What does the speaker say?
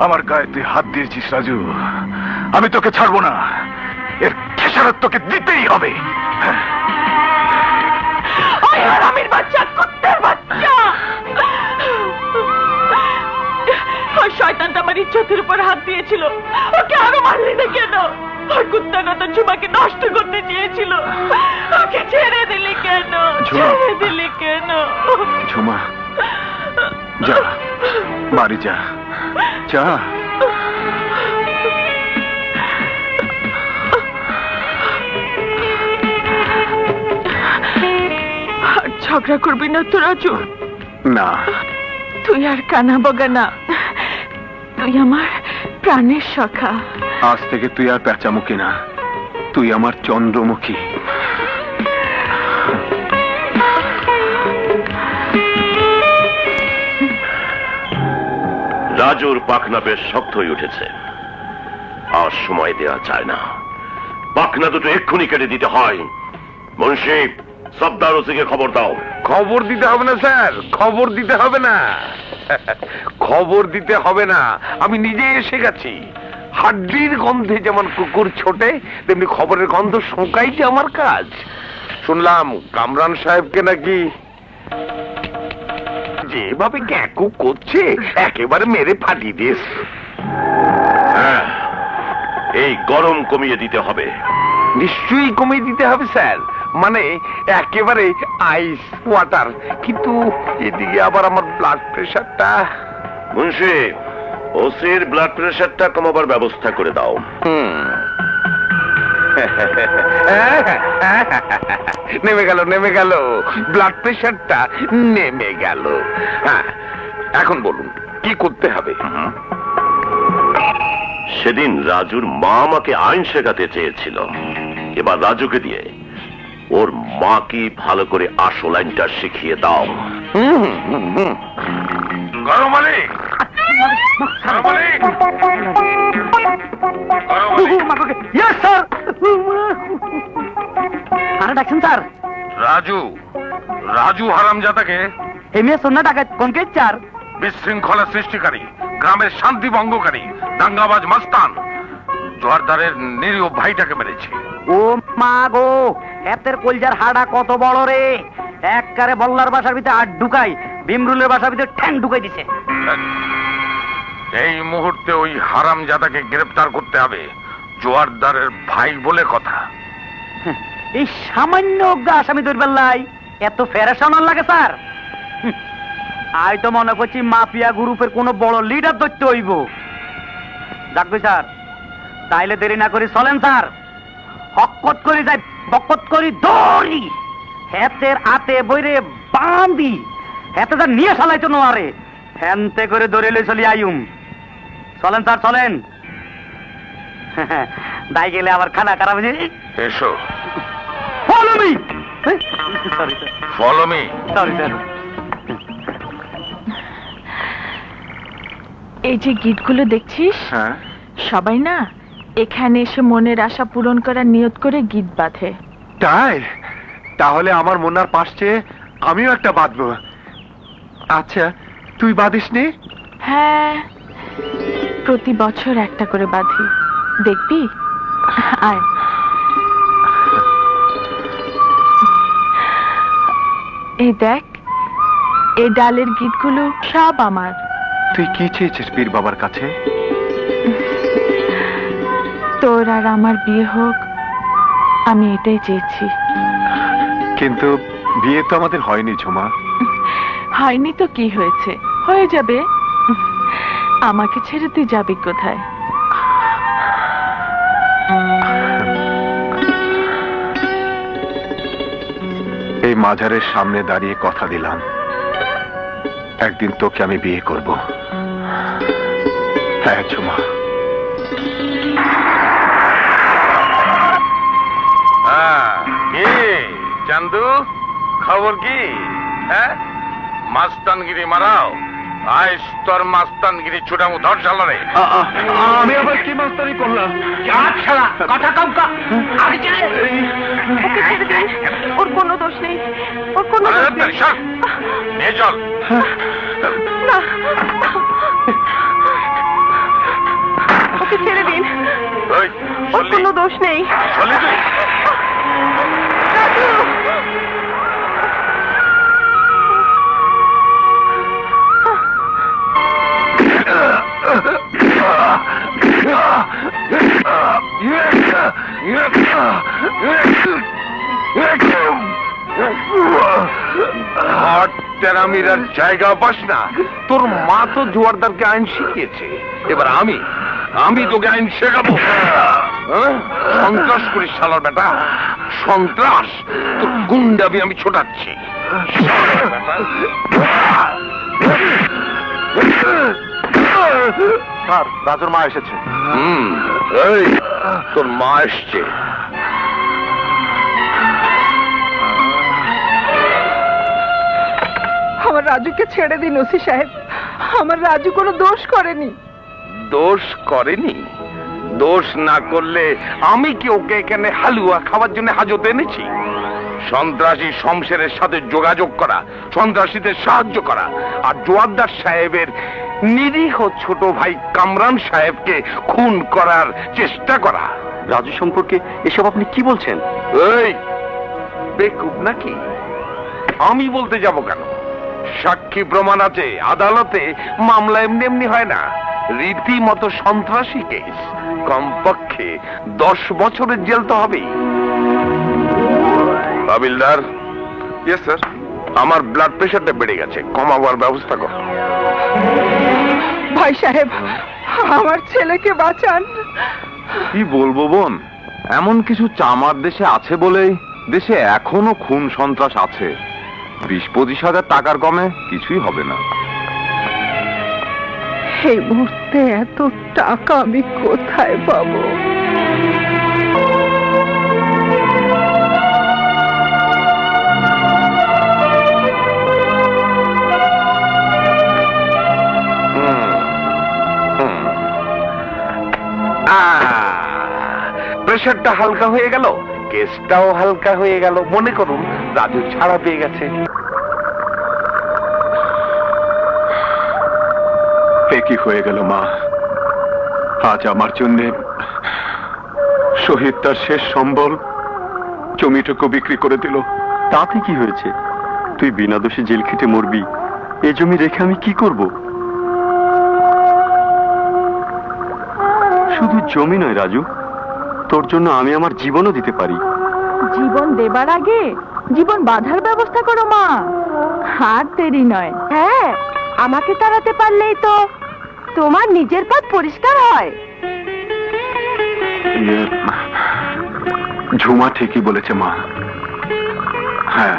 আমার গায়ে তুই হাত দিয়েছিস রাজু, আমি তোকে ছাড়বো না। এর খেসারত তোকে দিতেই হবে। আমির বাচ্চা, কুত্তার বাচ্চা! ওই শয়তানটা আমার ইজ্জতের উপর হাত দিয়েছিল, ওকে আরো মারলি না কেন? ওই কুত্তাটা তো ঝুমাকে নষ্ট করতে চেয়েছিল, ওকে ছেড়ে দিলি কেন? ছেড়ে দিলি কেন? ঝুমা, যা বাড়ি যা, যা। ঝগড়া করবি না তো রাজু? না, তুই আর কানা বগা না, তুই আমার প্রাণের সখা। আজ থেকে তুই আর পেঁচামুখী না, তুই আমার চন্দ্রমুখী। রাজুর পাখনা বেশ শক্ত হয়ে উঠেছে, আর সময় দেওয়া যায় না। পাখনা দুটো এক্ষুনি কেটে দিতে হয়। মুন্সি, সর্দার ওসিকে খবর দাও। খবর দিতে হবে না স্যার, খবর দিতে হবে না, খবর দিতে হবে না, আমি নিজে এসে গেছি। হাড্ডির গন্ধে যেমন কুকুর ছোটে, তেমনি খবরের গন্ধ শোঁকাই যে আমার কাজ। শুনলাম কামরান সাহেবকে নাকি যেভাবে ক্যাকু করছে একেবারে মেরে ফাটিয়ে দিয়েছে। হ্যাঁ, এই গরম কমিয়ে দিতে হবে। নিশ্চয়ই কমিয়ে দিতে হবে স্যার, মানে একেবারে আইস ওয়াটার। কিন্তু এদিকে আবার আমার ব্লাড প্রেশারটা। মুন্সি, ওসির ব্লাড প্রেশারটা কমাবার ব্যবস্থা করে দাও। নেমে গেল, নেমে গেল, ব্লাড প্রেশারটা নেমে গেল। হ্যাঁ, এখন বলুন কি করতে হবে? সেদিন রাজুর মা আমাকে আইন শেখাতে চেয়েছিল, এবার রাজুকে দিয়ে ওর মা কি ভালো করে আসল আইনটা শিখিয়ে দাও। গরম আলী, গরম আলী, রাজু, রাজু হারামজাদাকে বিশৃঙ্খলা সৃষ্টিকারী, গ্রামের শান্তি ভঙ্গকারী, দাঙ্গাবাজ মাস্তান জোয়ারদারের নিরীহ ভাইটাকে মেরেছে। ও মা গো, এতের কলজার হাড়া কত বড় রে! একবারে বল্লার বাসার ভিতরে আট ঢুকাই, বিমরুলের বাসার ভিতরে ঠ্যাং ঢুকাই দিছে। এই মুহূর্তে ওই হারামজাদাকে গ্রেফতার করতে হবে, জোয়ারদারের ভাই বলে কথা। এই সামান্য অজ্ঞা আসামি ধরবেল্লাই এত ফেরেশান লাগে স্যার? আই তো মনে করছি মাফিয়া গ্রুপের কোন বড় লিডার ধরতে হইব। ডাকবে স্যার, তাইলে দেরি না করি চলেন স্যার, হকত করি যাই, বকত করি দৌড়ি, হেতের আতে বইরে বাঁধি, হেতে যা নিয়ে চালাইতো নোয়ারে হ্যান্তে করে দৌড়ে চলি আইম। চলেন স্যার, চলেন। দাই গেলে আবার খানা খারাপ হয়ে যায়। এসো, follow me. Sorry sir, follow me. Sorry sir. এই যে গিটগুলো দেখছিস, হ্যাঁ, সবাই না এখানে এসে মনের আশা পূরণ করার নিয়ত করে গিট বাঁধে। তাই? তাহলে আমার মনার পাশে আমিও একটা বাঁধবো। আচ্ছা, তুই বাঁধিস নি? হ্যাঁ, প্রতি বছর একটা করে বাঁধি, দেখবি। আয়, এই দেখ, এই ডালের গিটগুলো সব আমার। তুই কি চেয়েছিস পীর বাবার কাছে? তোর আর আমার বিয়ে হোক, আমি এটাই চেয়েছি। কিন্তু বিয়ে তো আমাদের হয়নি ঝুমা। হয়নি তো কি হয়েছে, হয়ে যাবে। আমাকে ছেড়ে তুই যাবি কোথায়? এই মাজারের সামনে দাঁড়িয়ে কথা দিলাম, একদিন তোকে আমি বিয়ে করব। হ্যাঁ ঝুমা। কি চান্দু, খবর কি? হ্যাঁ, মাস্তানগিরি মারাও। আইস তোর মাস্তানগিরি ছুটামু, ধর চালারে। আমি আবার কি মাস্তানি করলাম? কথা কম কর। ওর কোনো দোষ নেই, ওর কোনো দোষ নেই। নিয়ে চল। না, দোষ নেই। চলে তুই। তেরামিরার জায়গা পাস না। তোর মা তো জোয়ারদারকে আইন শিখিয়েছে, এবার আমি তোকে আইন শেখাবো। সন্ত্রাস করিস শালার বেটা, সন্ত্রাস। তোর গুন্ডাবি আমি ছোটাচ্ছি। স্যার, রাজুর মা এসেছে। এই তোর মা এসছে। আমার রাজুকে ছেড়ে দিন ওসি সাহেব, আমার রাজু কোনো দোষ করেনি। দোষ করেনি? দোষ না করলে আমি কি ওকে এখানে হালুয়া খাওয়ার জন্য হাজতে এনেছি? সন্ত্রাসী শমশেরের সাথে যোগাযোগ করা, সন্ত্রাসীদের সাহায্য করা, আর জোয়ারদার সাহেবের নিরীহ ছোট ভাই কামরান সাহেবকে খুন করার চেষ্টা করা। রাজু সম্পর্কে এসব আপনি কি বলছেন? এই বেকুব নাকি? আমি বলতে যাব কেন? সাক্ষী প্রমাণ আছে, আদালতে মামলা এমনি এমনি হয় না, রীতিমতো সন্ত্রাসী কেস। কমপক্ষে 10 বছরের জেল তো হবেই। হাবিলদার। Yes sir. আমার ব্লাড প্রেশারটা বেড়ে গেছে, কমাবার ব্যবস্থা কর। ভাই সাহেব, আমার ছেলেকে বাঁচান। কি বলবো বোন, এমন কিছু চামার দেশে আছে বলেই দেশে এখনো খুন সন্ত্রাস আছে। 20-25 হাজার টাকার কমে কিছুই হবে না। এই মুহূর্তে এত টাকা আমি কোথায় পাবো? প্রেশারটা হালকা হয়ে গেল, কেসটাও হালকা হয়ে গেল। মনে করুন রাজু ছাড়া পেয়ে গেছে। কি হয়ে গেল মা? আজ আমার জন্য শহীদ তার শেষ সম্বল জমিটুকু বিক্রি করে দিল। তাতে কি হয়েছে? তুই বিনা দোষে জেল খেটে মরবি, এ জমি রেখে আমি কি করব? শুধু জমি নয় রাজু, তোর জন্য আমি আমার জীবনও দিতে পারি। জীবন দেবার আগে জীবন বাঁধার ব্যবস্থা করো মা, আর দেরি নয়। হ্যাঁ, আমাকে তাড়াতে পারলেই তো তোমার নিজের পথ পরিষ্কার হয়। ঝুমা ঠিকই বলেছে মা। হ্যাঁ,